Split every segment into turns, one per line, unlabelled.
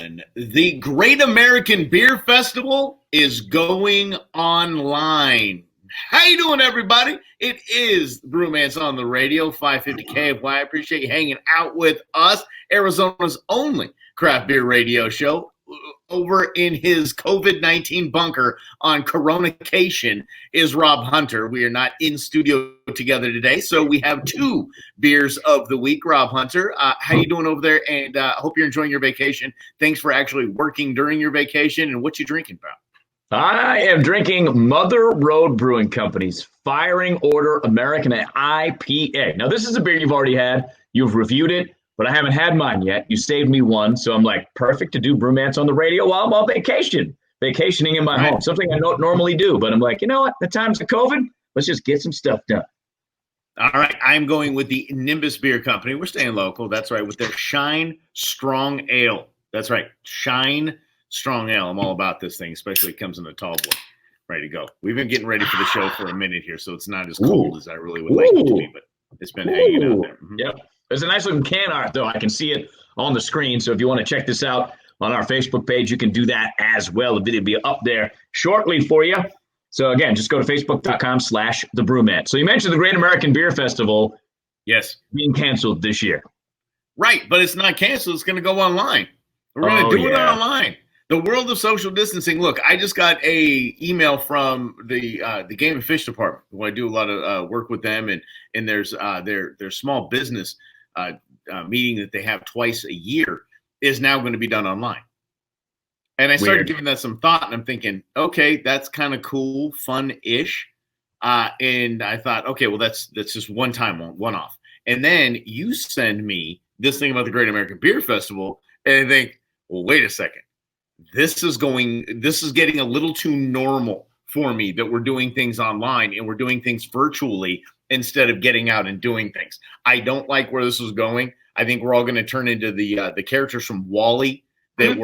gentlemen, the Great American Beer Festival is going online. How you doing, everybody? It is Brewmance on the radio, 550 KFY. I appreciate you hanging out with us. Arizona's only craft beer radio show. Over in his COVID-19 bunker on Coronication is Rob Hunter. We are not in studio together today, so we have two beers of the week. Rob Hunter, how you doing over there? And hope you're enjoying your vacation. Thanks for actually working during your vacation. And what you drinking, pal?
I am drinking Mother Road Brewing Company's Firing Order American IPA. Now, this is a beer you've already had. You've reviewed it, but I haven't had mine yet. You saved me one, so I'm like, perfect to do Brewmance on the radio while I'm on vacationing in my home, something I don't normally do. But I'm like, you know what? The times of COVID, let's just get some stuff done.
All right, I'm going with the Nimbus Beer Company. We're staying local. That's right, with their Shine Strong Ale. That's right, Shine Strong Ale. I'm all about this thing, especially it comes in a tall boy. Ready to go. We've been getting ready for the show for a minute here, so it's not as cold as I really would like it to be, but it's been hanging out there. Mm-hmm.
Yep. There's a nice looking can art, though. I can see it on the screen, so if you want to check this out on our Facebook page, you can do that as well. The video will be up there shortly for you. So, again, just go to facebook.com/The Brewmance. So you mentioned the Great American Beer Festival.
Yes.
Being canceled this year.
Right, but it's not canceled. It's going to go online. We're going to do it online. The world of social distancing. Look, I just got a email from the Game and Fish Department, who I do a lot of work with them, and there's their small business meeting that they have twice a year is now going to be done online. And I started giving that some thought, and I'm thinking, okay, that's kind of cool, fun-ish. And I thought, okay, well, that's just one time, one off. And then you send me this thing about the Great American Beer Festival, and I think, well, wait a second. This is getting a little too normal for me that we're doing things online and we're doing things virtually instead of getting out and doing things. I don't like where this is going. I think we're all going to turn into the characters from WALL-E that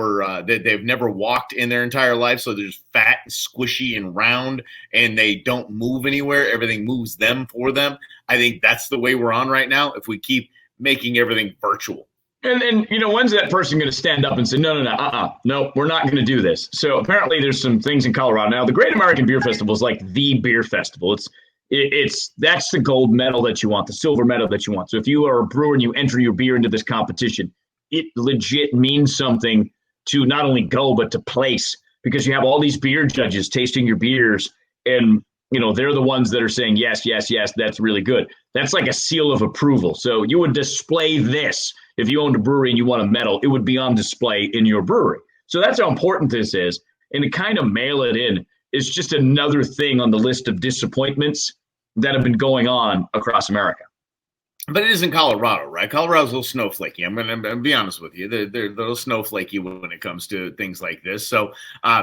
that they've never walked in their entire life. So they're just fat and squishy and round and they don't move anywhere. Everything moves them for them. I think that's the way we're on right now if we keep making everything virtual.
And you know, when's that person going to stand up and say, no, we're not going to do this? So apparently there's some things in Colorado. Now, the Great American Beer Festival is like the beer festival. That's the gold medal that you want, the silver medal that you want. So if you are a brewer and you enter your beer into this competition, it legit means something to not only go, but to place, because you have all these beer judges tasting your beers and, you know, they're the ones that are saying, yes, that's really good. That's like a seal of approval. So you would display this. If you owned a brewery and you won a medal, it would be on display in your brewery. So that's how important this is. And to kind of mail it in is just another thing on the list of disappointments that have been going on across America.
But it is in Colorado, right? Colorado's a little snowflakey. I'm going to be honest with you. They're a little snowflakey when it comes to things like this. So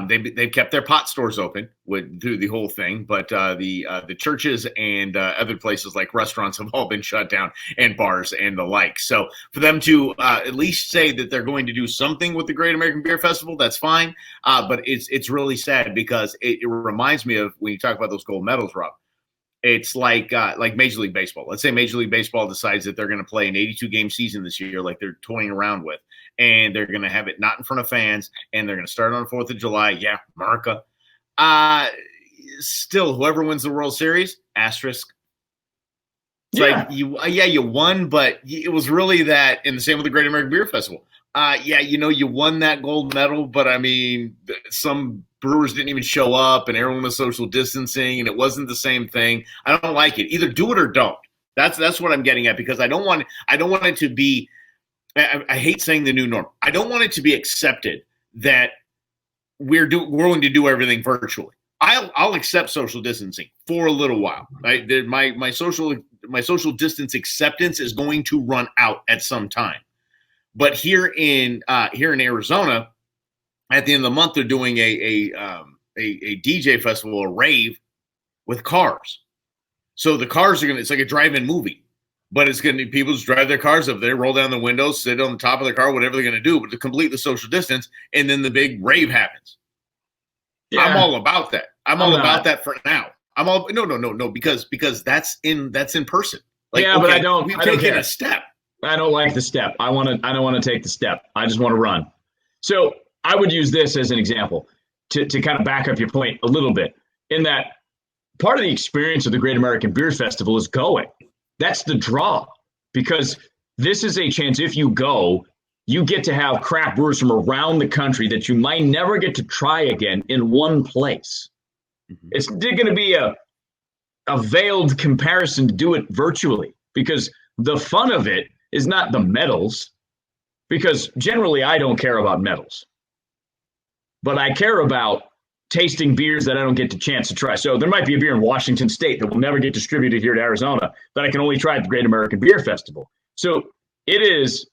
they've kept their pot stores open through the whole thing. But the churches and other places like restaurants have all been shut down, and bars and the like. So for them to at least say that they're going to do something with the Great American Beer Festival, that's fine. But it's really sad because it reminds me of when you talk about those gold medals, Rob. It's like Major League Baseball. Let's say Major League Baseball decides that they're going to play an 82-game season this year like they're toying around with, and they're going to have it not in front of fans, and they're going to start on the 4th of July. Yeah, America. Still, whoever wins the World Series, asterisk. It's like, you won, but it was really that, and the same with the Great American Beer Festival. You won that gold medal, but I mean, some brewers didn't even show up and everyone was social distancing and it wasn't the same thing. I don't like it. Either do it or don't. That's what I'm getting at, because I don't want it to be, I hate saying the new norm. I don't want it to be accepted that we're going to do everything virtually. I'll accept social distancing for a little while. Right? My social distance acceptance is going to run out at some time. But here in Arizona, at the end of the month, they're doing a DJ festival, a rave with cars. So the cars are it's like a drive-in movie, but it's going to be people just drive their cars up there, roll down the windows, sit on the top of the car, whatever they're going to do, but to complete the social distance, and then the big rave happens. Yeah. I'm all about that. I'm all about that for now. No, because that's in person. Like,
yeah, but
we've taken a step.
I don't like the step. I don't want to take the step. I just want to run. So I would use this as an example to kind of back up your point a little bit, in that part of the experience of the Great American Beer Festival is going. That's the draw, because this is a chance, if you go, you get to have craft brewers from around the country that you might never get to try again in one place. Mm-hmm. It's going to be a veiled comparison to do it virtually, because the fun of it is not the medals, because generally I don't care about medals, but I care about tasting beers that I don't get the chance to try. So there might be a beer in Washington State that will never get distributed here to Arizona that I can only try at the Great American Beer Festival. So it is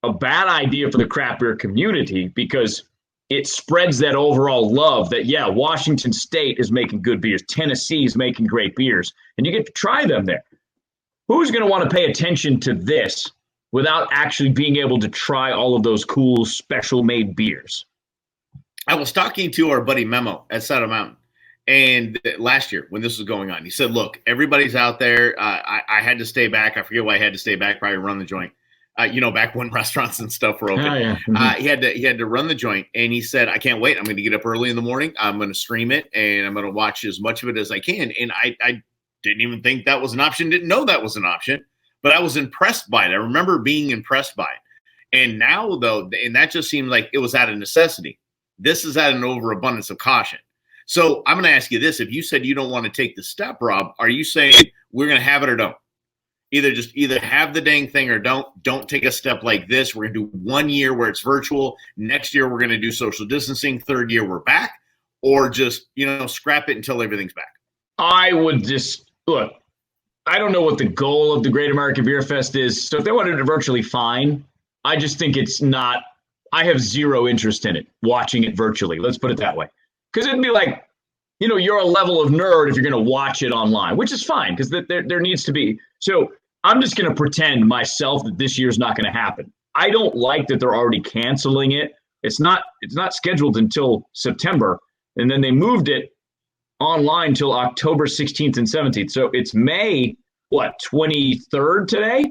a bad idea for the craft beer community, because it spreads that overall love that, yeah, Washington State is making good beers, Tennessee is making great beers, and you get to try them there. Who's going to want to pay attention to this without actually being able to try all of those cool special made beers?
I was talking to our buddy Memo at Saddle Mountain, and last year when this was going on, he said, look, everybody's out there. I had to stay back. I forget why I had to stay back, probably run the joint. Back when restaurants and stuff were open. Oh, yeah. Mm-hmm. He had to run the joint, and he said, I can't wait. I'm going to get up early in the morning. I'm going to stream it, and I'm going to watch as much of it as I can. And I didn't even think that was an option, didn't know that was an option, but I was impressed by it. I remember being impressed by it. And now, though, and that just seemed like it was out of necessity. This is out of an overabundance of caution. So I'm going to ask you this. If you said you don't want to take the step, Rob, are you saying we're going to have it or don't? Either have the dang thing or don't take a step like this. We're going to do 1 year where it's virtual. Next year, we're going to do social distancing. Third year, we're back. Or just, scrap it until everything's back.
I would just, look, I don't know what the goal of the Great American Beer Fest is. So if they wanted it virtually, fine. I just think it's not, I have zero interest in it, watching it virtually. Let's put it that way. Because it'd be like, you're a level of nerd if you're going to watch it online, which is fine, because there needs to be. So I'm just going to pretend myself that this year's not going to happen. I don't like that they're already canceling it. It's not scheduled until September, and then they moved it online till October 16th and 17th. So it's May, 23rd today?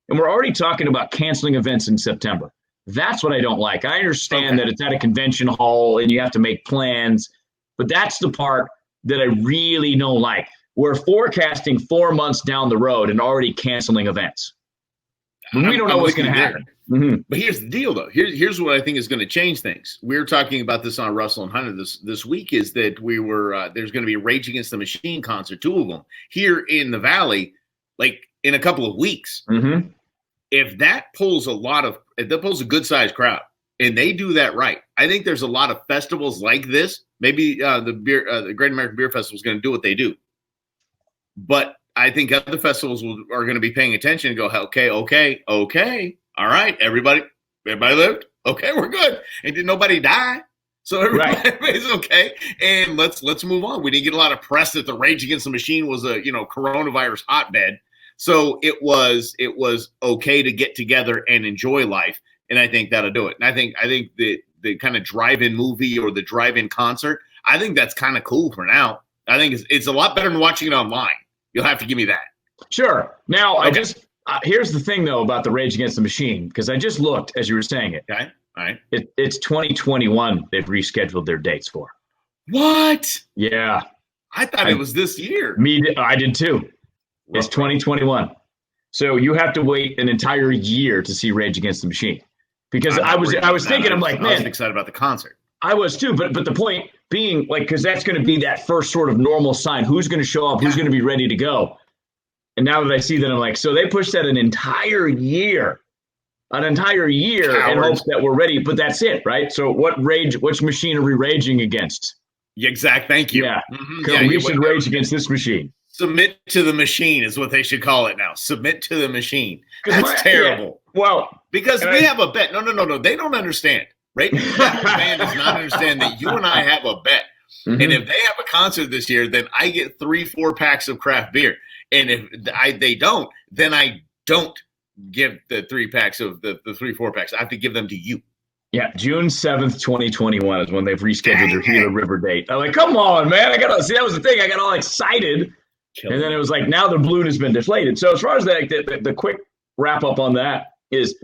And we're already talking about canceling events in September. That's what I don't like. I understand that it's at a convention hall and you have to make plans, but that's the part that I really don't like. We're forecasting 4 months down the road and already canceling events. We don't know what's going to happen.
Mm-hmm. But here's the deal, though. Here's what I think is going to change things. We were talking about this on Russell and Hunter this week, is that we were there's going to be a Rage Against the Machine concert, 2 of them, here in the Valley, like in a couple of weeks.
Mm-hmm.
If that pulls a good-sized crowd, and they do that right, I think there's a lot of festivals like this. Maybe the Great American Beer Festival is going to do what they do. But I think other festivals are going to be paying attention and go, okay. All right, everybody lived. Okay, we're good. And did nobody die? So everybody's okay. And let's move on. We didn't get a lot of press that the Rage Against the Machine was a coronavirus hotbed. So it was okay to get together and enjoy life. And I think that'll do it. And I think the kind of drive-in movie or the drive-in concert, I think that's kind of cool for now. I think it's a lot better than watching it online. You'll have to give me that.
Sure. Now, okay. Here's the thing, though, about the Rage Against the Machine, because I just looked as you were saying it.
Okay. All right.
It's 2021 they've rescheduled their dates for.
What?
Yeah.
I thought it was this year.
I did too. It's 2021. So you have to wait an entire year to see Rage Against the Machine. Because I was thinking, I'm like, man.
I was excited about the concert.
I was too, but the point being, like, because that's going to be that first sort of normal sign. Who's going to show up? Who's going to be ready to go? And now that I see that, I'm like, so they pushed that an entire year in hopes that we're ready. But that's it, right? So which machine are we raging against?
Exact. Thank you.
Yeah. Mm-hmm. We should rage against this machine.
Submit to the machine is what they should call it now. Submit to the machine. That's terrible.
Yeah. Well,
because we have a bet. No. They don't understand. Right? That band does not understand that you and I have a bet. Mm-hmm. And if they have a concert this year, then I get 3-4 packs of craft beer. And if they don't, then I don't give the 3 packs of the 3-4 packs. I have to give them to you.
Yeah, June 7th, 2021 is when they've rescheduled their Gila River date. I'm like, come on, man. That was the thing. I got all excited. And then it was like, now the balloon has been deflated. So as far as the quick wrap up on that is,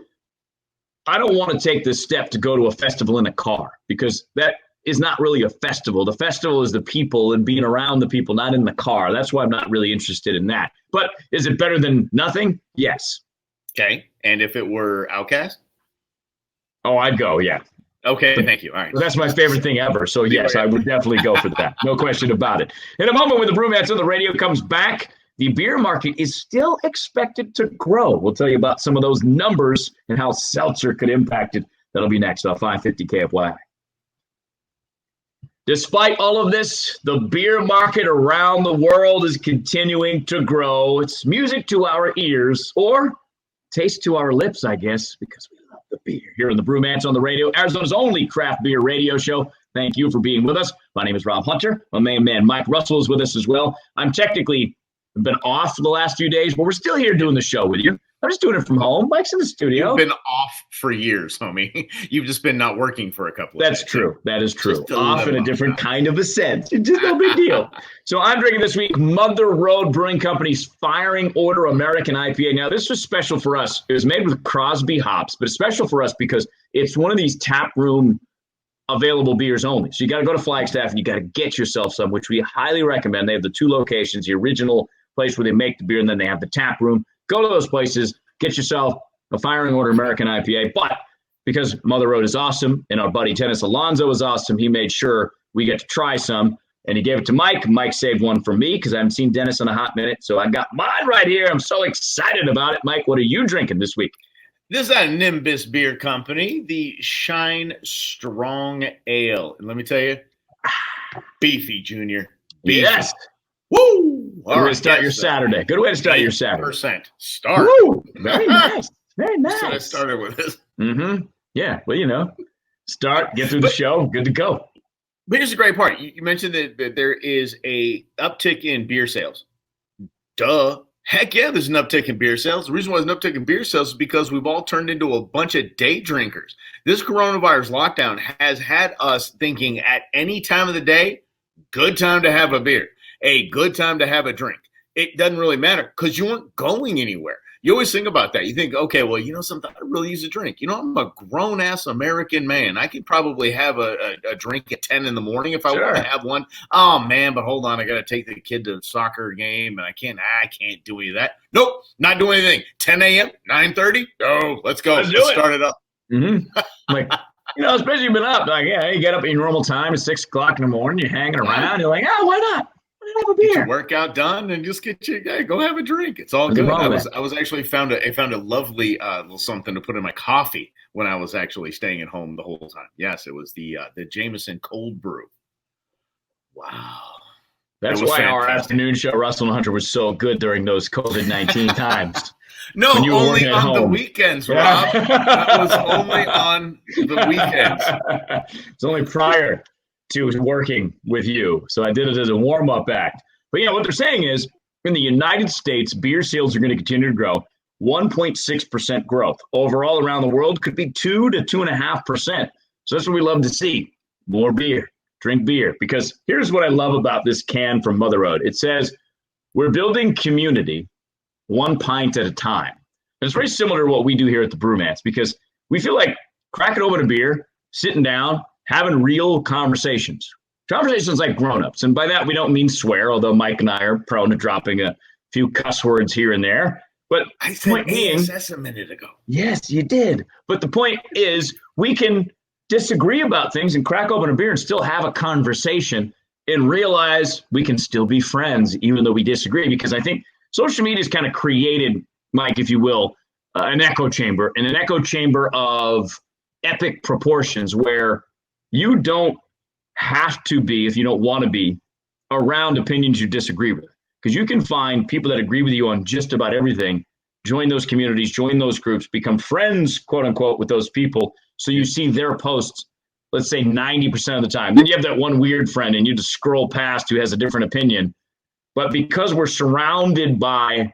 I don't want to take this step to go to a festival in a car, because that is not really a festival. The festival is the people and being around the people, not in the car. That's why I'm not really interested in that. But is it better than nothing? Yes.
Okay. And if it were Outcast?
Oh, I'd go, yeah.
Okay, thank you. All right.
That's my favorite thing ever. So, yes, I would definitely go for that. No question about it. In a moment, when the Brewmance on the radio comes back, the beer market is still expected to grow. We'll tell you about some of those numbers and how seltzer could impact it. That'll be next on 550 KFYI. Despite all of this, the beer market around the world is continuing to grow. It's music to our ears, or taste to our lips, I guess, because we love the beer. Here in the Brewmance on the radio, Arizona's only craft beer radio show. Thank you for being with us. My name is Rob Hunter. My main man, Mike Russell, is with us as well. I'm technically been off for the last few days, but we're still here doing the show with you. I'm just doing it from home. Mike's in the studio.
You've been off for years, homie. You've just been not working for a couple of days.
That's true. That is true. Off in a different kind of a sense. It's just no big deal. So I'm drinking this week Mother Road Brewing Company's Firing Order American IPA. Now, this was special for us. It was made with Crosby hops, but it's special for us because it's one of these tap room available beers only. So you got to go to Flagstaff and you got to get yourself some, which we highly recommend. They have the two locations, the original place where they make the beer, and then they have the tap room. Go to those places, get yourself a Firing Order American IPA. But because Mother Road is awesome and our buddy Dennis Alonso is awesome, he made sure we get to try some, and he gave it to Mike. Mike saved one for me because I haven't seen Dennis in a hot minute. So I got mine right here. I'm so excited about it. Mike, what are you drinking this week?
This is a Nimbus Beer Company, the Shine Strong Ale. And let me tell you, beefy, Junior. Beefy.
Yes.
Woo!
Good way to start your Saturday. Good way to start your Saturday.
% start.
Woo! Very nice. Very nice.
So I started with this.
Mm-hmm. Yeah. Well, start, get through the show, good to go.
But here's the great part. You mentioned that there is a uptick in beer sales. Duh. Heck yeah, there's an uptick in beer sales. The reason why there's an uptick in beer sales is because we've all turned into a bunch of day drinkers. This coronavirus lockdown has had us thinking at any time of the day, good time to have a beer. A good time to have a drink. It doesn't really matter because you weren't going anywhere. You always think about that. You think, okay, well, something, I really use a drink. I'm a grown-ass American man. I could probably have a drink at 10 in the morning if I want to have one. Oh, man, but hold on. I got to take the kid to the soccer game, and I can't do any of that. Nope, not doing anything. 10 a.m., 9:30? Oh, let's go. Let's start it up.
Mm-hmm. Especially you've been up. Like, yeah, you get up at your normal time at 6 o'clock in the morning. You're hanging around. You're like, why not? Have a beer.
Get your workout done and just go have a drink. It's all good. I was actually found a lovely little something to put in my coffee when I was actually staying at home the whole time. Yes, it was the Jameson cold brew. Wow.
That's why fantastic. Our afternoon show, Russell and Hunter, was so good during those COVID-19 times.
No, only on the weekends, Rob. That was only on the weekends.
It's only prior to working with you. So I did it as a warm-up act. But yeah, what they're saying is in the United States, beer sales are going to continue to grow. 1.6% growth. Overall around the world could be 2 to 2.5%. So that's what we love to see. More beer. Drink beer. Because here's what I love about this can from Mother Road. It says, we're building community 1 pint at a time. And it's very similar to what we do here at the Brewmance because we feel like cracking open a beer, sitting down, having real conversations like grown-ups. And by that, we don't mean swear, although Mike and I are prone to dropping a few cuss words here and there. But
I said ASS a minute ago.
Yes, you did. But the point is we can disagree about things and crack open a beer and still have a conversation and realize we can still be friends even though we disagree. Because I think social media has kind of created, Mike, if you will, an echo chamber of epic proportions where you don't have to be, if you don't want to be, around opinions you disagree with. Because you can find people that agree with you on just about everything, join those communities, join those groups, become friends, quote unquote, with those people. So you see their posts, let's say 90% of the time. Then you have that one weird friend and you just scroll past who has a different opinion. But because we're surrounded by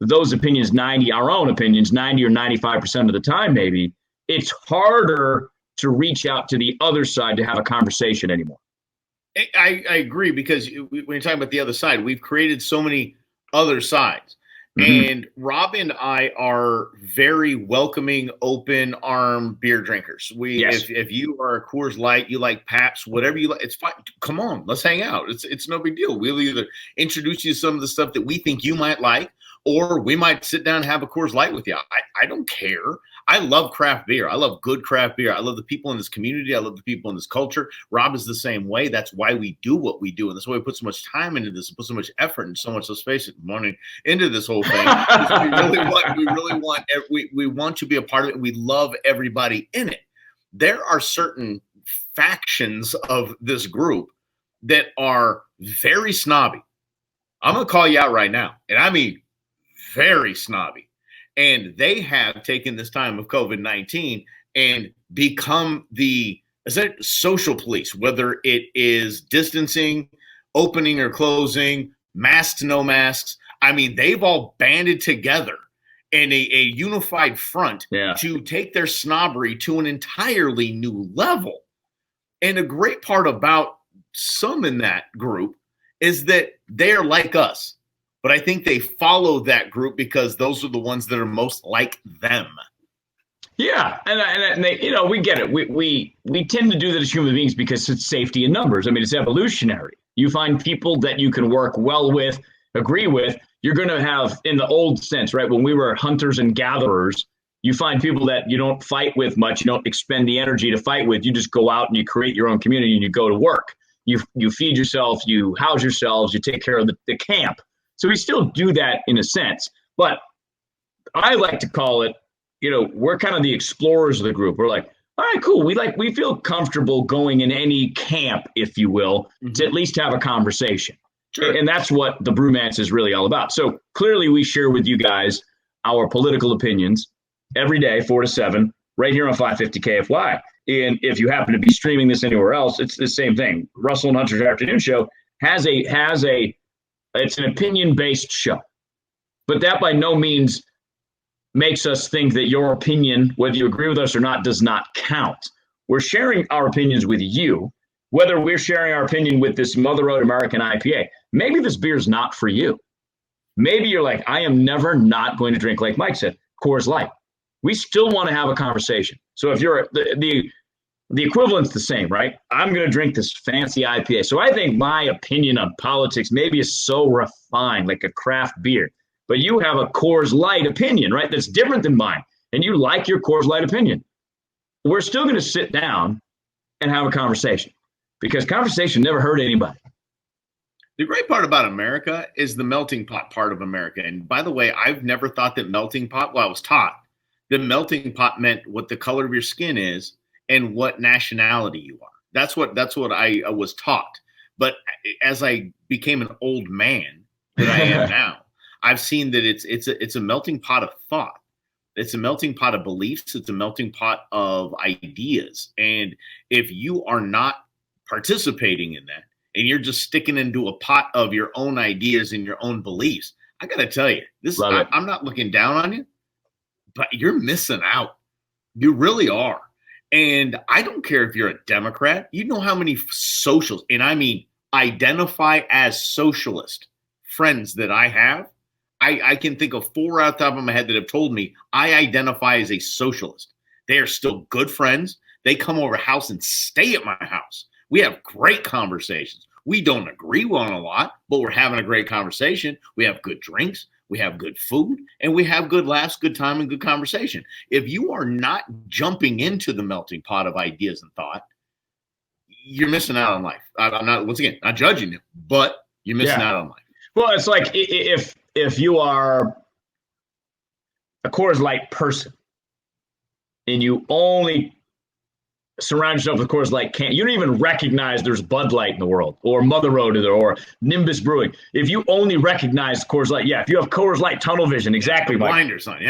those opinions, our own opinions, 90 or 95% of the time, maybe, it's harder to reach out to the other side to have a conversation anymore.
I agree because when you're talking about the other side, we've created so many other sides.
Mm-hmm.
And Rob and I are very welcoming, open arm beer drinkers.
Yes.
If you are a Coors Light, you like Pabst, whatever you like, it's fine. Come on, let's hang out. It's no big deal. We'll either introduce you to some of the stuff that we think you might like, or we might sit down and have a Coors Light with you. I don't care. I love craft beer. I love good craft beer. I love the people in this community. I love the people in this culture. Rob is the same way. That's why we do what we do. And that's why we put so much time into this and put so much effort and so much, let's face it, money into this whole thing. We want to be a part of it. We love everybody in it. There are certain factions of this group that are very snobby. I'm going to call you out right now. And I mean, very snobby. And they have taken this time of COVID-19 and become the social police, whether it is distancing, opening or closing, masks, no masks. I mean, they've all banded together in a unified front to take their snobbery to an entirely new level. And a great part about some in that group is that they're like us. But I think they follow that group because those are the ones that are most like them.
Yeah, and they, we get it. We tend to do that as human beings because it's safety in numbers. I mean, it's evolutionary. You find people that you can work well with, agree with. You're going to have, in the old sense, right? When we were hunters and gatherers, you find people that you don't fight with much. You don't expend the energy to fight with. You just go out and you create your own community and you go to work. You feed yourself, you house yourselves, you take care of the camp. So we still do that in a sense, but I like to call it, we're kind of the explorers of the group. We're like, all right, cool. We feel comfortable going in any camp, if you will, to at least have a conversation. Sure. And that's what the Brewmance is really all about. So clearly we share with you guys our political opinions every day, 4 to 7, right here on 550 KFY. And if you happen to be streaming this anywhere else, it's the same thing. Russell and Hunter's Afternoon Show it's an opinion-based show, but that by no means makes us think that your opinion, whether you agree with us or not, does not count. We're sharing our opinions with you, whether we're sharing our opinion with this Mother Road American IPA. Maybe this beer is not for you. Maybe you're like, I am never not going to drink, like Mike said, Coors Light. We still want to have a conversation. So if you're the equivalent's the same, right? I'm going to drink this fancy IPA. So I think my opinion on politics maybe is so refined, like a craft beer. But you have a Coors Light opinion, right? That's different than mine. And you like your Coors Light opinion. We're still going to sit down and have a conversation because conversation never hurt anybody.
The great part about America is the melting pot part of America. And by the way, I've never thought that melting pot, well, I was taught that melting pot meant what the color of your skin is and what nationality you are. That's what I was taught. But as I became an old man that I am now, I've seen that it's a melting pot of thought. It's a melting pot of beliefs. It's a melting pot of ideas. And if you are not participating in that and you're just sticking into a pot of your own ideas and your own beliefs, I got to tell you, I'm not looking down on you, but you're missing out. You really are. And I don't care if you're a Democrat. You know how many socials, and I mean identify as socialist friends that I have. I can think of 4 out of the top of my head that have told me I identify as a socialist. They are still good friends. They come over house and stay at my house. We have great conversations. We don't agree on a lot, but we're having a great conversation. We have good drinks. We have good food, and we have good laughs, good time, and good conversation. If you are not jumping into the melting pot of ideas and thought, you're missing out on life. I'm not, once again, not judging you, but you're missing out on life.
Well, it's like if you are a Coors Light person and you only surround yourself with Coors Light, you don't even recognize there's Bud Light in the world or Mother Road or Nimbus Brewing. If you only recognize Coors Light, if you have Coors Light tunnel vision, exactly, Mike.
Blinders on,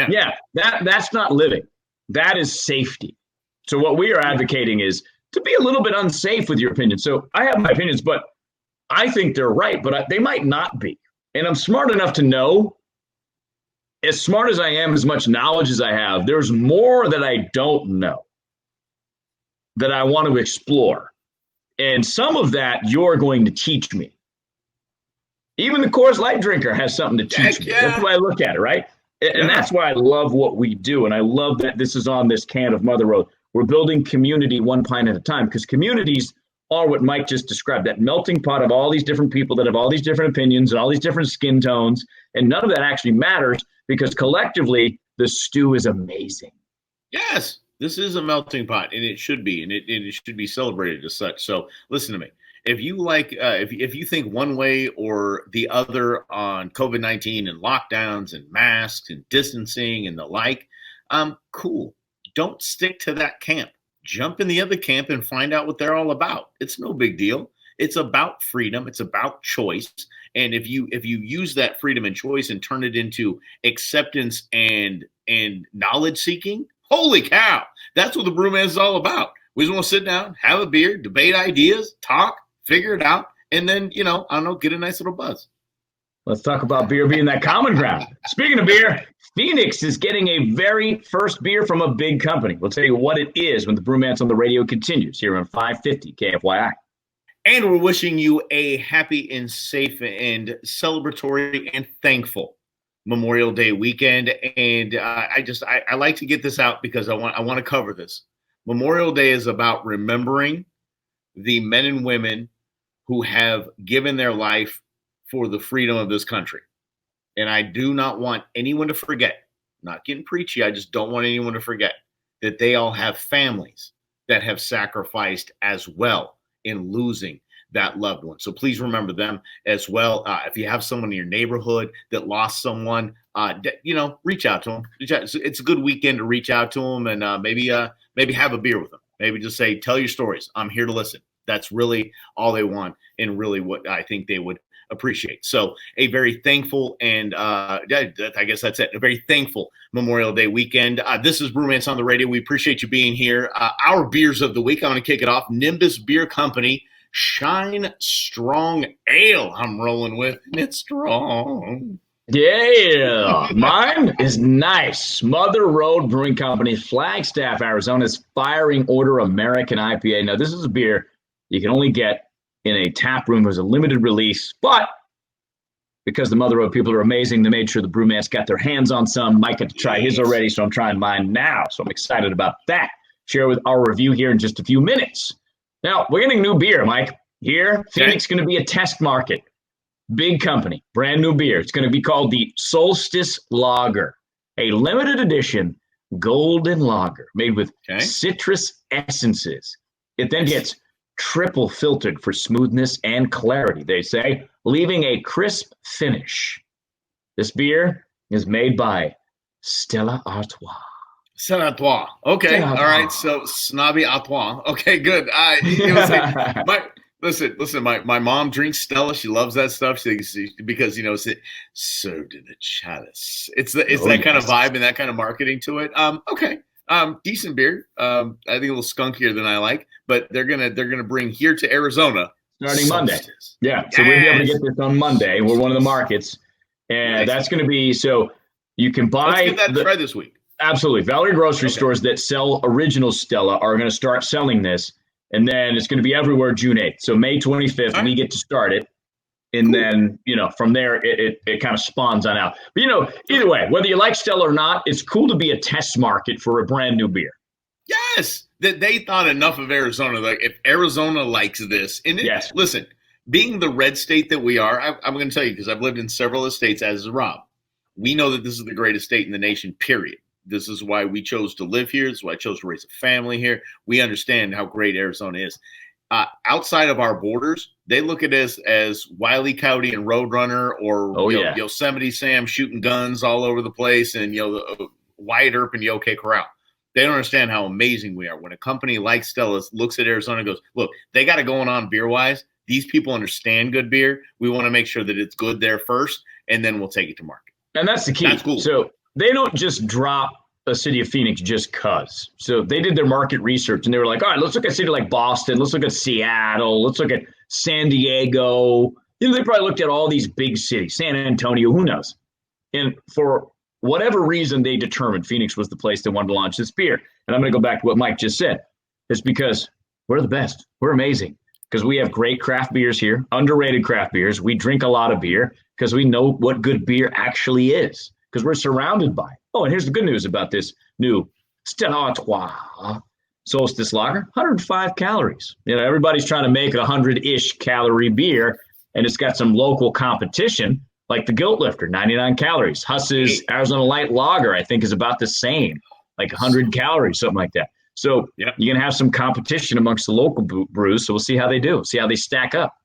that's not living. That is safety. So what we are advocating is to be a little bit unsafe with your opinion. So I have my opinions, but I think they're right, but they might not be. And I'm smart enough to know, as smart as I am, as much knowledge as I have, there's more that I don't know that I want to explore. And some of that you're going to teach me. Even the Coors Light drinker has something to teach
Heck
me.
yeah.
That's the way I look at it, right? And that's why I love what we do. And I love that this is on this can of Mother Road. We're building community one pint at a time, because communities are what Mike just described, that melting pot of all these different people that have all these different opinions and all these different skin tones. And none of that actually matters, because collectively, the stew is amazing.
Yes, this is a melting pot, and it should be, and it should be celebrated as such. So listen to me. If you like, if you think one way or the other on COVID-19 and lockdowns and masks and distancing and the like, cool. Don't stick to that camp. Jump in the other camp and find out what they're all about. It's no big deal. It's about freedom. It's about choice. And if you use that freedom and choice and turn it into acceptance and knowledge seeking, holy cow, that's what the Brewmance is all about. We just want to sit down, have a beer, debate ideas, talk, figure it out, and then, I don't know, get a nice little buzz.
Let's talk about beer being that common ground. Speaking of beer, Phoenix is getting a very first beer from a big company. We'll tell you what it is when the Brewmance on the Radio continues here on 550 KFYI.
And we're wishing you a happy and safe and celebratory and thankful Memorial Day weekend. And I like to get this out because I want to cover this. Memorial Day is about remembering the men and women who have given their life for the freedom of this country. And I do not want anyone to forget, not getting preachy, I just don't want anyone to forget that they all have families that have sacrificed as well in losing that loved one. So please remember them as well. If you have someone in your neighborhood that lost someone, reach out to them. It's a good weekend to reach out to them and maybe have a beer with them. Maybe just say, tell your stories. I'm here to listen. That's really all they want and really what I think they would appreciate. So a very thankful and I guess that's it. A very thankful Memorial Day weekend. This is Brewmance on the Radio. We appreciate you being here. Our beers of the week, I'm going to kick it off. Nimbus Beer Company Shine Strong Ale. I'm rolling with, and it's strong.
Yeah, mine is nice. Mother Road Brewing Company, Flagstaff, Arizona's Firing Order American IPA. Now, this is a beer you can only get in a tap room. There's a limited release, but because the Mother Road people are amazing, they made sure the Brewmance got their hands on some. Mike got to try his already, so I'm trying mine now. So I'm excited about that. Share with our review here in just a few minutes. Now, we're getting new beer, Mike. Here, Phoenix is going to be a test market. Big company, brand new beer. It's going to be called the Solstice Lager, a limited edition golden lager made with citrus essences. It then gets triple filtered for smoothness and clarity, they say, leaving a crisp finish. This beer is made by Stella Artois.
Stella Artois. Okay. Stella Artois. All right. So snobby Artois. Okay, good. Listen, my mom drinks Stella. She loves that stuff. Because it's served in a chalice. It's that kind of vibe and that kind of marketing to it. Okay. Decent beer. I think a little skunkier than I like, but they're gonna bring here to Arizona
starting Monday. Yeah, so we'll be able to get this on Monday. We're one of the markets, and that's going to be so you can buy.
Let's get that try this week.
Absolutely, Valerie grocery stores that sell original Stella are going to start selling this, and then it's going to be everywhere June 8th. So May 25th, we get to start it. And then, from there, it kind of spawns on out. But, either way, whether you like Stella or not, it's cool to be a test market for a brand new beer.
Yes. That they thought enough of Arizona. Like, if Arizona likes this. And listen, being the red state that we are, I'm going to tell you, because I've lived in several estates, as is Rob. We know that this is the greatest state in the nation, period. This is why we chose to live here. This is why I chose to raise a family here. We understand how great Arizona is. Outside of our borders, they look at us as Wile E. Coyote and Roadrunner, or Yosemite Sam shooting guns all over the place, and Wyatt Earp and OK Corral. They don't understand how amazing we are. When a company like Stella looks at Arizona and goes, "Look, they got it going on beer wise. These people understand good beer. We want to make sure that it's good there first, and then we'll take it to market."
And that's the key.
That's cool.
So they don't just drop a city of Phoenix just cuz. So they did their market research and they were like, all right, let's look at a city like Boston. Let's look at Seattle. Let's look at San Diego. They probably looked at all these big cities, San Antonio, who knows? And for whatever reason, they determined Phoenix was the place they wanted to launch this beer. And I'm going to go back to what Mike just said. It's because we're the best. We're amazing. because we have great craft beers here, underrated craft beers. We drink a lot of beer because we know what good beer actually is because we're surrounded by it. Oh, and here's the good news about this new Stella Artois Solstice Lager, 105 calories. Everybody's trying to make a 100-ish calorie beer, and it's got some local competition like the Guilt Lifter, 99 calories. Huss's Arizona Light Lager, I think, is about the same, like 100 calories, something like that. So you're going to have some competition amongst the local brews, so we'll see how they do, see how they stack up.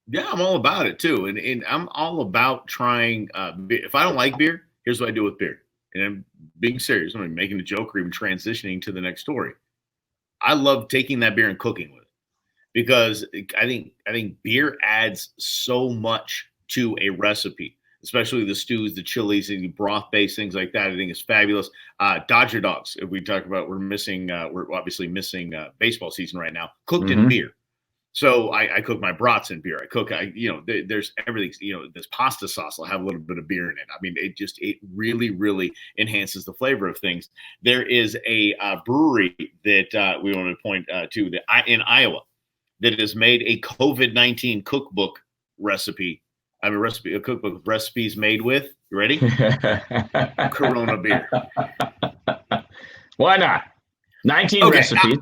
Yeah, I'm all about it, too. And I'm all about trying if I don't like beer, here's what I do with beer. And I'm being serious. I'm not making a joke or even transitioning to the next story. I love taking that beer and cooking with it because I think beer adds so much to a recipe, especially the stews, the chilies, and the broth-based things like that. I think it's fabulous. Dodger dogs, if we talk about, we're obviously missing baseball season right now, cooked in beer. So I cook my brats in beer. There's everything, this pasta sauce will have a little bit of beer in it. I mean, it really, really enhances the flavor of things. There is a brewery that we want to point to in Iowa that has made a COVID-19 cookbook recipe. I have a cookbook of recipes made with, you ready? Corona beer.
Why not? 19 recipes.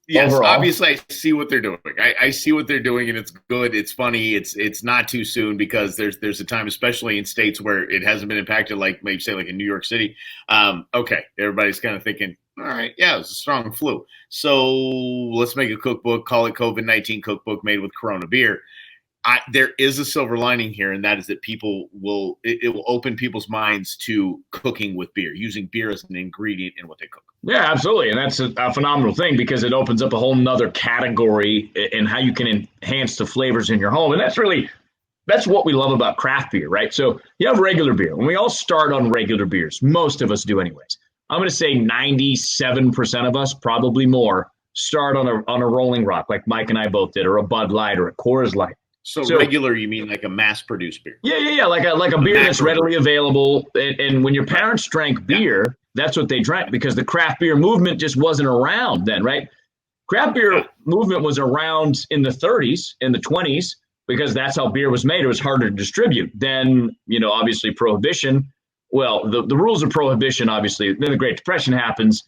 Yes,
overall.
Obviously I see what they're doing. I see what they're doing, and it's good. It's funny. It's not too soon because there's a time, especially in states where it hasn't been impacted, like maybe say like in New York City. Everybody's kind of thinking, all right, yeah, it's a strong flu. So let's make a cookbook, call it COVID-19 cookbook made with Corona beer. There is a silver lining here, and that is that it will open people's minds to cooking with beer, using beer as an ingredient in what they cook.
Yeah, absolutely. And that's a phenomenal thing because it opens up a whole nother category in how you can enhance the flavors in your home. And that's what we love about craft beer, right? So you have regular beer. When we all start on regular beers, most of us do anyways. I'm going to say 97% of us, probably more, start on a Rolling Rock like Mike and I both did, or a Bud Light or a Coors Light.
So regular, you mean like a mass-produced beer?
Yeah, like a beer that's readily available. And when your parents drank beer, that's what they drank because the craft beer movement just wasn't around then, right? Craft beer movement was around in the 30s, in the 20s, because that's how beer was made. It was harder to distribute. Then, obviously Prohibition. Well, the rules of Prohibition, obviously, then the Great Depression happens.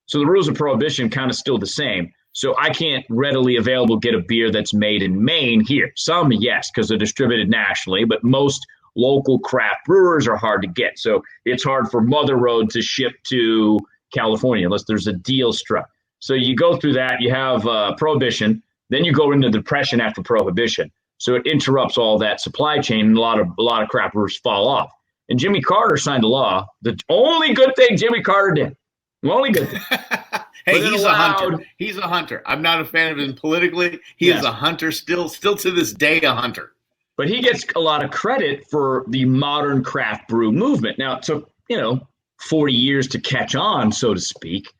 So the rules of Prohibition kind of still the same. So I can't readily available get a beer that's made in Maine here. Some, yes, because they're distributed nationally, but most local craft brewers are hard to get. So it's hard for Mother Road to ship to California unless there's a deal struck. So you go through that, you have Prohibition, then you go into the Depression after Prohibition. So it interrupts all that supply chain, and a lot of craft brewers fall off. And Jimmy Carter signed a law. The only good thing Jimmy Carter did, the only good thing.
Hey, he's a hunter. He's a hunter. I'm not a fan of him politically. He is a hunter, still to this day, a hunter.
But he gets a lot of credit for the modern craft brew movement. Now, it took, 40 years to catch on, so to speak.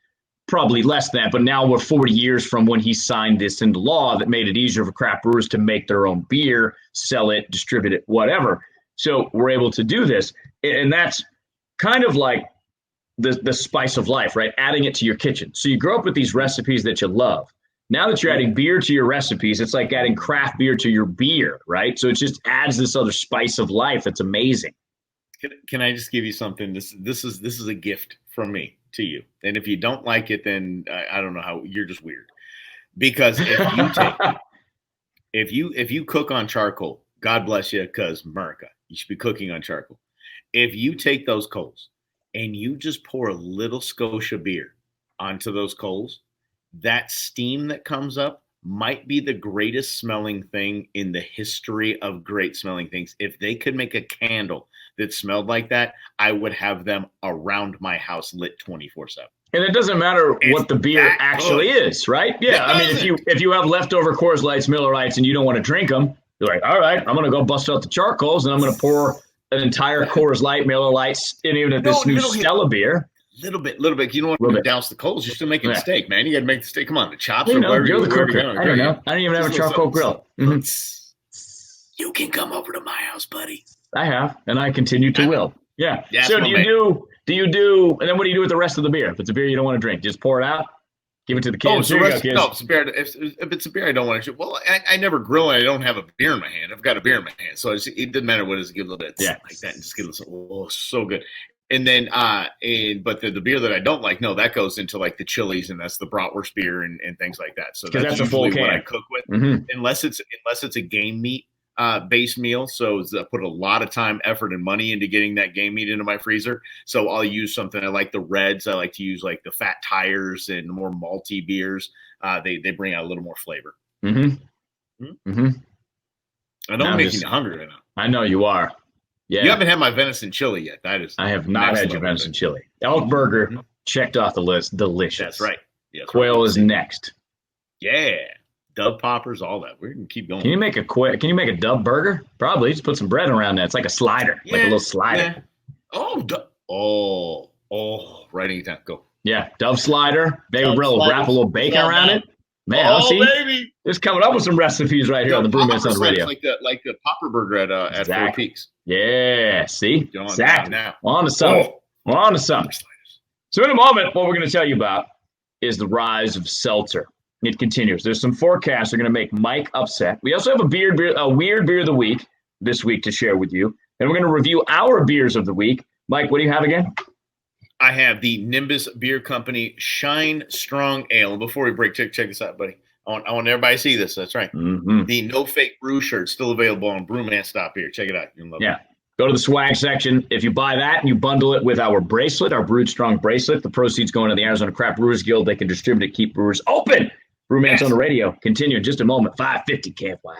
Probably less than that, but now we're 40 years from when he signed this into law that made it easier for craft brewers to make their own beer, sell it, distribute it, whatever. So we're able to do this. And that's kind of like the spice of life, right? Adding it to your kitchen. So you grow up with these recipes that you love. Now that you're adding beer to your recipes, it's like adding craft beer to your beer, right? So it just adds this other spice of life. That's amazing.
Can I just give you something? This is a gift from me to you. And if you don't like it, then I don't know how, you're just weird. Because if you cook on charcoal, God bless you, because America, you should be cooking on charcoal. If you take those coals and you just pour a little Scotia beer onto those coals, that steam that comes up might be the greatest smelling thing in the history of great smelling things. If they could make a candle that smelled like that, I would have them around my house lit 24/7.
And it doesn't matter what the beer actually is, right? Yeah, I mean, if you have leftover Coors Lights, Miller Lights, and you don't want to drink them, you're like, all right, I'm going to go bust out the charcoals and I'm going to pour an entire Coors Light, Miller Lights, and even this new Stella beer.
Little bit. You don't want to douse the coals. You're still making a steak, man. You got to make the steak. Come on, the chops or whatever.
You're the cooker. I don't know. I don't even have a charcoal grill.
Mm-hmm. You can come over to my house, buddy.
I have, and I continue to will. Yeah. So do you do, and then what do you do with the rest of the beer? If it's a beer you don't want to drink, just pour it out? Give it to the
Oh,
kids.
so
Here you go, kids.
no, if it's a beer. If it's a beer, I don't want to. Well, I never grill and I don't have a beer in my hand. I've got a beer in my hand, so it doesn't matter what it is. Give a little bit like that, and just get a little. Oh, so good. And then, but the beer that I don't like, no, that goes into like the chilies, and that's the bratwurst beer and things like that. So that's
a full
usually
can.
what I cook with, unless it's a game meat based meal. So I put a lot of time, effort, and money into getting that game meat into my freezer. So I'll use something. I like the reds. I like to use like the Fat Tires and more malty beers. They bring out a little more flavor. I know I'm making you hungry right now.
I know you are. Yeah.
You haven't had my venison chili yet.
I have not had your venison chili. Elk burger checked off the list. Delicious.
That's right. Yes,
quail is next.
Yeah. Dub poppers, all that. We're gonna keep going.
Can you make a dub burger? Probably. Just put some bread around that. It's like a slider, like a little slider.
Yeah. Writing it down. Go.
Yeah, dub slider. Maybe wrap a little bacon around it. Man,
baby.
Just coming up with some recipes right here on the Brewmance on the radio.
Like the popper burger at Four Peaks.
Yeah, see? Exactly.
Now.
We're on to something. We're on to something. So in a moment, what we're going to tell you about is the rise of seltzer. It continues. There's some forecasts that are going to make Mike upset. We also have a weird beer of the week this week to share with you. And we're going to review our beers of the week. Mike, what do you have again?
I have the Nimbus Beer Company Shine Strong Ale. Before we break, check this out, buddy. I want everybody to see this. That's right. The No Fake Brew shirt still available on Brewmance.beer. Check it out. You'll love it.
Go to the swag section. If you buy that and you bundle it with our bracelet, our Brewed Strong bracelet, the proceeds going to the Arizona Craft Brewers Guild. They can distribute it, keep brewers open. Brewmance on the radio. Continue in just a moment. 550 KFY.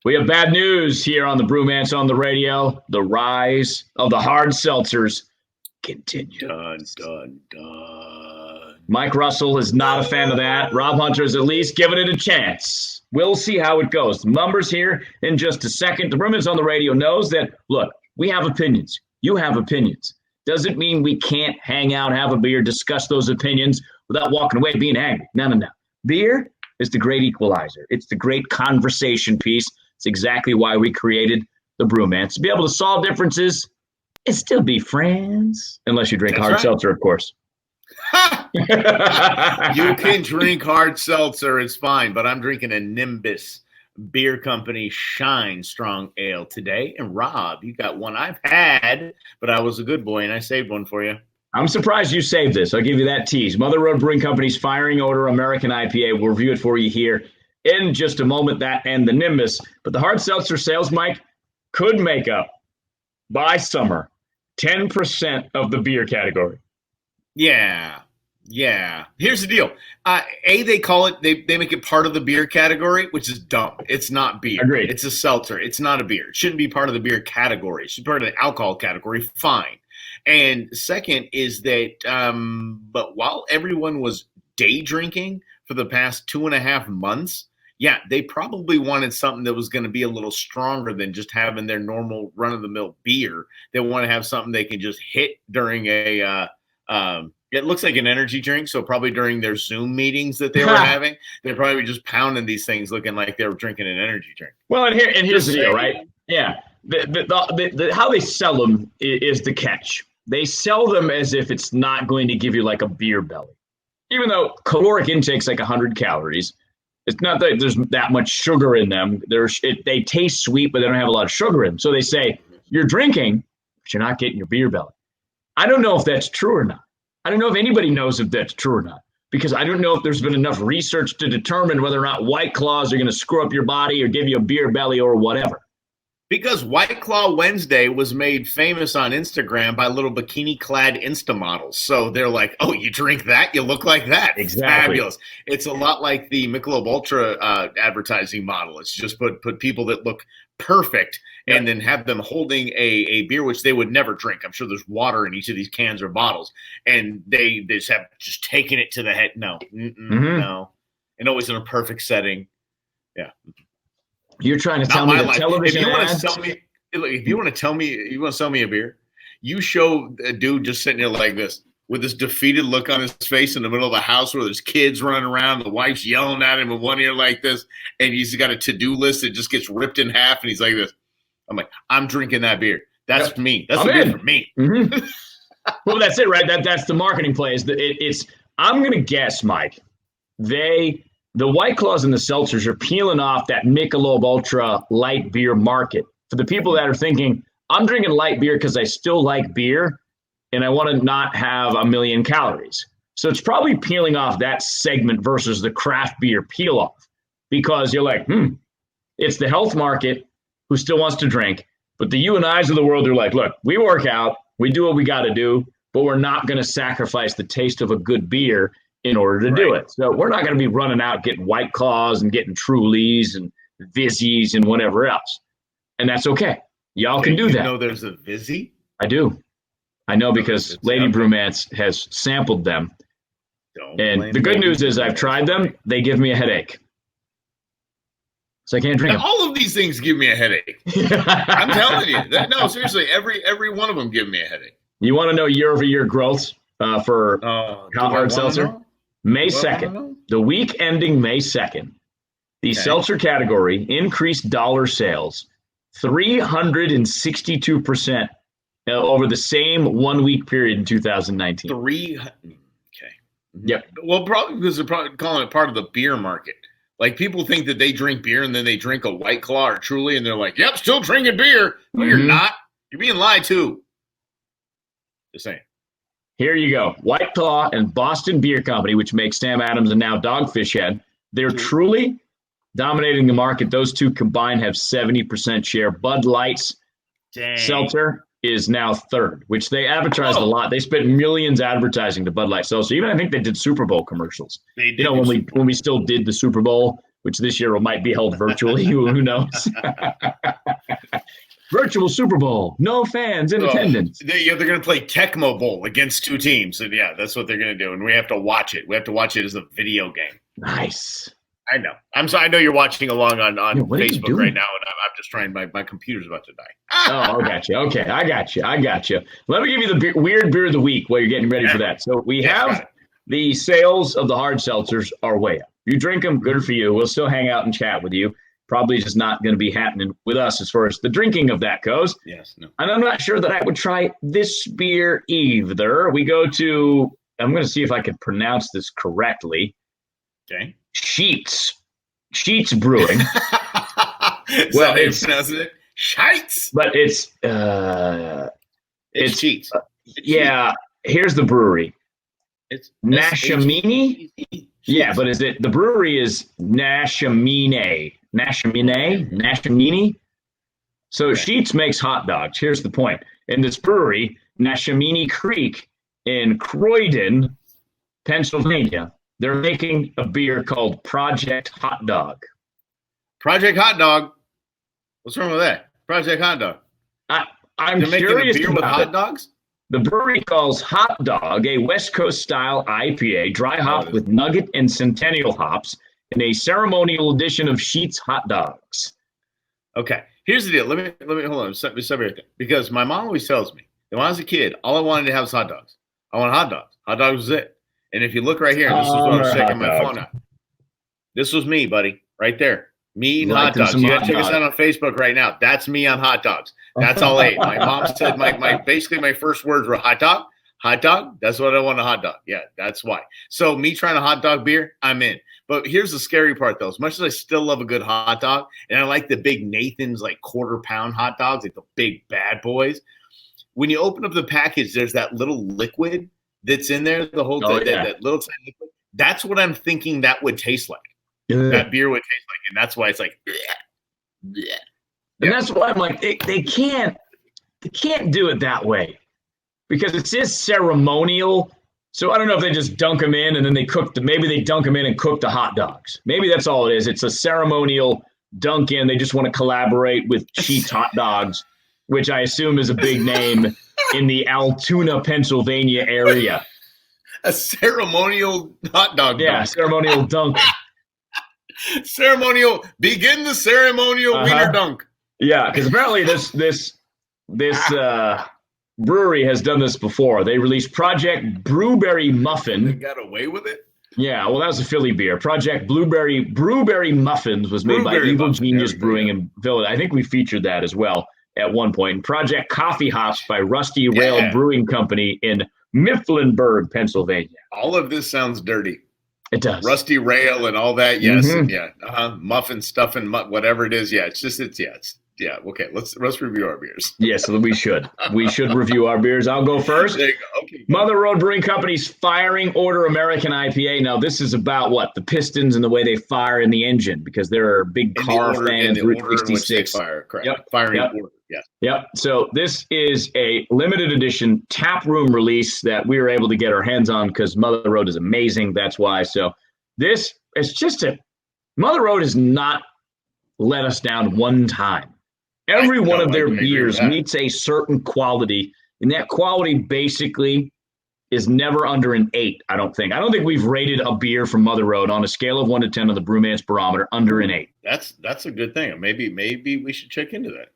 We have bad news here on the Brewmance on the radio. The rise of the hard seltzers continues.
Dun.
Mike Russell is not a fan of that. Rob Hunter is at least giving it a chance. We'll see how it goes. The numbers here in just a second. The Brewmance on the radio knows that, look, we have opinions. You have opinions. Doesn't mean we can't hang out, have a beer, discuss those opinions without walking away being angry. No. Beer is the great equalizer. It's the great conversation piece. It's exactly why we created the Brewmance. To be able to solve differences and still be friends. Unless you drink hard seltzer, of course.
You can drink hard seltzer, it's fine, but I'm drinking a Nimbus Beer Company Shine Strong Ale today. And Rob, you got one I've had, but I was a good boy and I saved one for you.
I'm surprised you saved this. I'll give you that tease. Mother Road Brewing Company's Firing Odor American IPA. We'll review it for you here in just a moment, that and the Nimbus. But the hard seltzer sales, Mike, could make up by summer 10% of the beer category.
Yeah. Here's the deal. They call it, they make it part of the beer category, which is dumb. It's not beer.
Agreed.
It's a seltzer. It's not a beer. It shouldn't be part of the beer category. It should be part of the alcohol category. Fine. And second is that, but while everyone was day drinking for the past 2.5 months, they probably wanted something that was going to be a little stronger than just having their normal run-of-the-mill beer. They want to have something they can just hit during it looks like an energy drink, so probably during their Zoom meetings that they were having, they're probably just pounding these things looking like they were drinking an energy drink.
Well, and here's the deal, right? Yeah. How they sell them is the catch. They sell them as if it's not going to give you like a beer belly. Even though caloric intake's like 100 calories, it's not that there's that much sugar in them. They taste sweet, but they don't have a lot of sugar in them. So they say, you're drinking, but you're not getting your beer belly. I don't know if that's true or not. I don't know if anybody knows if that's true or not, because I don't know if there's been enough research to determine whether or not White Claws are going to screw up your body or give you a beer belly or whatever.
Because White Claw Wednesday was made famous on Instagram by little bikini-clad Insta models. So they're like, oh, you drink that? You look like that.
Exactly.
Fabulous. It's a lot like the Michelob Ultra advertising model. It's just put people that look perfect and then have them holding a beer, which they would never drink. I'm sure there's water in each of these cans or bottles. And they just have just taken it to the head. No. No. And always in a perfect setting. Yeah.
You're trying to tell me that television ads?
If you want to sell me a beer, you show a dude just sitting there like this with this defeated look on his face in the middle of the house where there's kids running around, the wife's yelling at him in one ear like this, and he's got a to-do list that just gets ripped in half, and he's like this. I'm like, I'm drinking that beer. That's me. That's the beer for me.
Well, that's it, right? That's the marketing play. It's I'm going to guess, Mike, the White Claws and the seltzers are peeling off that Michelob Ultra light beer market. For the people that are thinking, I'm drinking light beer because I still like beer and I want to not have a million calories. So it's probably peeling off that segment versus the craft beer peel off, because you're like, it's the health market who still wants to drink, but the you and I's of the world are like, look, we work out, we do what we got to do, but we're not going to sacrifice the taste of a good beer in order to do it. So we're not going to be running out getting White Claws and getting Trulies and Vizzies and whatever else. And that's okay. Y'all can do that. You
know there's a Vizzy?
I do. I know because Lady Brewmance has sampled them. And the good news is I've tried them. They give me a headache. So I can't drink them.
All of these things give me a headache. I'm telling you. No, seriously, every one of them give me a headache.
You want to know year-over-year growth for hard seltzer? May 2nd, the week ending May 2nd, the seltzer category increased dollar sales 362% over the same 1 week period in 2019. Yep.
Well, probably because they're probably calling it part of the beer market. Like, people think that they drink beer and then they drink a White Claw or Truly and they're like, yep, still drinking beer. No, you're not. You're being lied to. Just saying.
Here you go. White Claw and Boston Beer Company, which makes Sam Adams and now Dogfish Head, they're truly dominating the market. Those two combined have 70% share. Bud Light's seltzer is now third, which they advertised a lot. They spent millions advertising to Bud Light seltzer. Even I think they did Super Bowl commercials. When we still did the Super Bowl, which this year might be held virtually. Who knows? Virtual Super Bowl, no fans in attendance.
They're going to play Tecmo Bowl against two teams, and that's what they're going to do. And we have to watch it. We have to watch it as a video game.
Nice.
I know. I'm sorry. I know you're watching along on Facebook right now, and I'm just trying. My computer's about to die.
I got you. Okay, I got you. Let me give you the weird beer of the week while you're getting ready for that. So we have the sales of the hard seltzers are way up. You drink them, good for you. We'll still hang out and chat with you. Probably just not going to be happening with us as far as the drinking of that goes.
Yes. No.
And I'm not sure that I would try this beer either. We go to, I'm going to see if I can pronounce this correctly.
Okay.
Sheets Brewing.
Well, it's pronouncing it Sheets.
But it's
Sheets.
Yeah. Here's the brewery.
It's
Nashamini. Yeah, but the brewery is Nashamini. So Sheets makes hot dogs. Here's the point. In this brewery, Nashamini Creek in Croydon, Pennsylvania, they're making a beer called Project Hot Dog.
Project Hot Dog? What's wrong with that? Project Hot Dog.
I'm
they're
curious
making a beer with hot dogs?
The brewery calls Hot Dog a West Coast style IPA, dry hopped with Nugget and Centennial hops, in a ceremonial edition of Sheets Hot Dogs.
Okay, here's the deal. Let me hold on. Stop right there. Because my mom always tells me that when I was a kid, all I wanted to have was hot dogs. I want hot dogs. Hot dogs was it. And if you look right here, this is what I was checking my phone out. This was me, buddy, right there. Me eating hot dogs. You got to check us out on Facebook right now. That's me on hot dogs. That's all I ate. My mom said basically my first words were hot dog. Hot dog? That's what I want, a hot dog. Yeah, that's why. So me trying a hot dog beer, I'm in. But here's the scary part, though. As much as I still love a good hot dog, and I like the big Nathan's like quarter-pound hot dogs, like the big bad boys, when you open up the package, there's that little liquid that's in there, that little tiny liquid. That's what I'm thinking that would taste like. Yeah. That beer would taste like, and that's why it's like, bleh.
And that's why I'm like, they can't do it that way, because it says ceremonial. So I don't know if they just dunk them in and then maybe they dunk them in and cook the hot dogs. Maybe that's all it is. It's a ceremonial dunk in. They just want to collaborate with Sheets Hot Dogs, which I assume is a big name in the Altoona, Pennsylvania area.
A ceremonial hot dog.
Yeah,
dunk.
Ceremonial dunk.
Begin the ceremonial wiener dunk.
Yeah, because apparently this brewery has done this before. They released Project Brewberry Muffin.
They got away with it?
Yeah, well, that was a Philly beer. Project Brewberry Muffins was made by Evil Genius Brewing in Philadelphia. I think we featured that as well at one point. And Project Coffee Hops by Rusty Rail Brewing Company in Mifflinburg, Pennsylvania.
All of this sounds dirty.
It does.
Rusty rail and all that. Yes. Yeah. Muffin, stuffing, whatever it is. Yeah. Yeah. Okay. Let's review our beers.
Yes, we should. We should review our beers. I'll go first.
There you go. Okay.
Mother Road Brewing Company's Firing Order American IPA. Now, this is about what? The pistons and the way they fire in the engine, because they're big car fans. Route 66.
Fire, correct.
Yep.
Firing order. Yeah.
Yep. So this is a limited edition tap room release that we were able to get our hands on because Mother Road is amazing. That's why. So this is just Mother Road has not let us down one time. Every one of their beers meets a certain quality, and that quality basically is never under an 8, I don't think. I don't think we've rated a beer from Mother Road on a scale of 1 to 10 on the Brewmance barometer under an 8.
That's a good thing. Maybe we should check into that.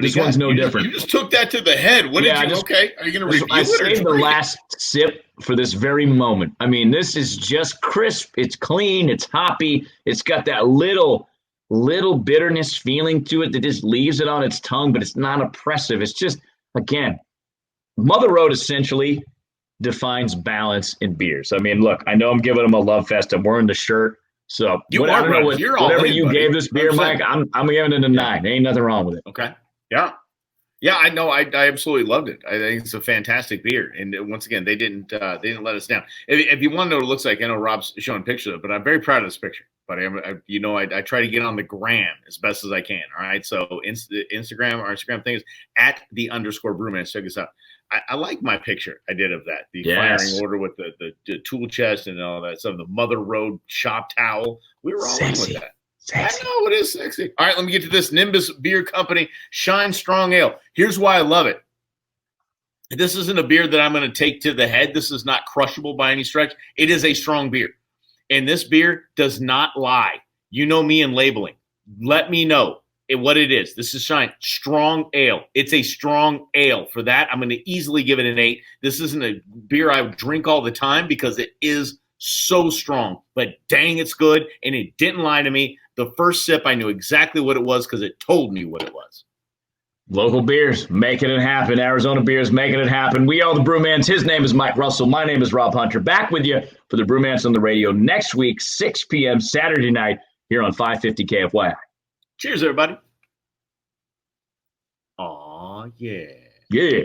This one's no different.
You just took that to the head. Okay, are you going to review it?
I saved the last sip for this very moment. I mean, this is just crisp. It's clean. It's hoppy. It's got that little bitterness feeling to it that just leaves it on its tongue, but it's not oppressive. It's just, again, Mother Road essentially defines balance in beers. I mean, look, I know I'm giving them a love fest. I'm wearing the shirt. So whatever you gave this beer, Mike, I'm giving it a 9. Ain't nothing wrong with it.
Okay. Yeah. Yeah, I know. I absolutely loved it. I think it's a fantastic beer. And once again, they didn't let us down. If you want to know what it looks like, I know Rob's showing pictures of it, but I'm very proud of this picture. But I try to get on the gram as best as I can. All right. So our Instagram thing is @the_Brewmance. Check us out. I like my picture I did of that. The firing order with the tool chest and all that stuff. The Mother Road shop towel. We were all in with that. Sexy. I know, it is sexy. All right, let me get to this. Nimbus Beer Company Shine Strong Ale. Here's why I love it. This isn't a beer that I'm going to take to the head. This is not crushable by any stretch. It is a strong beer. And this beer does not lie. You know me and labeling. Let me know what it is. This is Shine Strong Ale. It's a strong ale. For that, I'm going to easily give it an 8. This isn't a beer I drink all the time because it is so strong. But dang, it's good, and it didn't lie to me. The first sip, I knew exactly what it was because it told me what it was.
Local beers, making it happen. Arizona beers, making it happen. We are the Brewmance. His name is Mike Russell. My name is Rob Hunter. Back with you for the Brewmance on the radio next week, 6 p.m. Saturday night here on 550 KFYI.
Cheers, everybody. Aw, yeah.
Yeah.